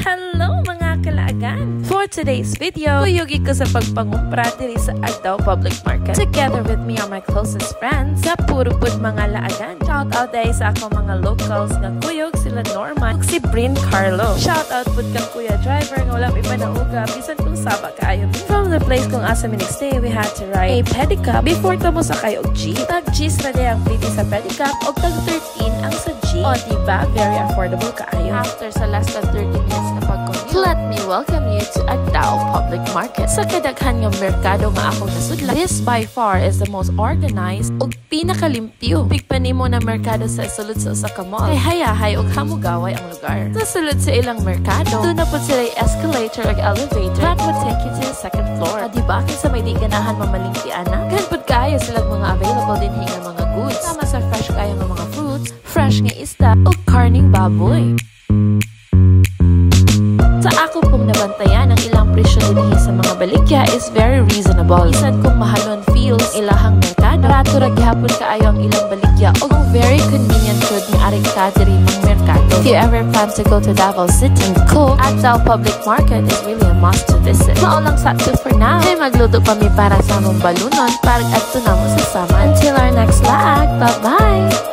Hello mga kalaagan! For today's video, kuyugi ko sa pagpangumpra diri sa Agdao Public Market. Together with me are my closest friends, na puro pud mga laagan. Shout out dahil sa ako mga locals nga kuyog sila Norman ug si Brin Carlo. Shout out pud kang kuya driver nga wala may panauga bisan kung saba kaayo. From the place kung asa mi nagstay, we had to ride a pedicab before tamo sakay og jeep. Tag G's na day ang pliti sa pedicab og tag 13 ang sa jeep. O diba? Very affordable kaayo. After sa last 30 minutes na pag-commute, let me welcome you to Agdao Public Market. Sa kadaghan nga merkado nga akong nasudlan, this by far is the most organized ug pinakalimpyo. Pigpanimo na merkado sa sulod sa usa ka mall. Kay hayahay ug hamugaway ang lugar. Sa sulod sa ilang merkado, doon na po sila escalator ug elevator that would take you to the second floor. Diba kinsa may di ganahan mamalingki ana? Ganpud kaayo silang mga available din nga mga goods. Sama sa fresh kaayo nga mga fruits, fresh nga isda ug karning baboy. Sa ako pong nabantayan, ang ilang presyo din sa mga baligya is very reasonable. Isan kung mahalon feels ilahang merkado, barato ra gihapon kaayo ang ilang baligya o very convenient food ng aring kadiri ng merkado. If you ever plan to go to Davao City and cook, Agdao Public Market is really a must to visit. Maulang sa to for now. May magluto pa mi para sa among balunon para adto na mo sa sama. Until our next lag, bye-bye!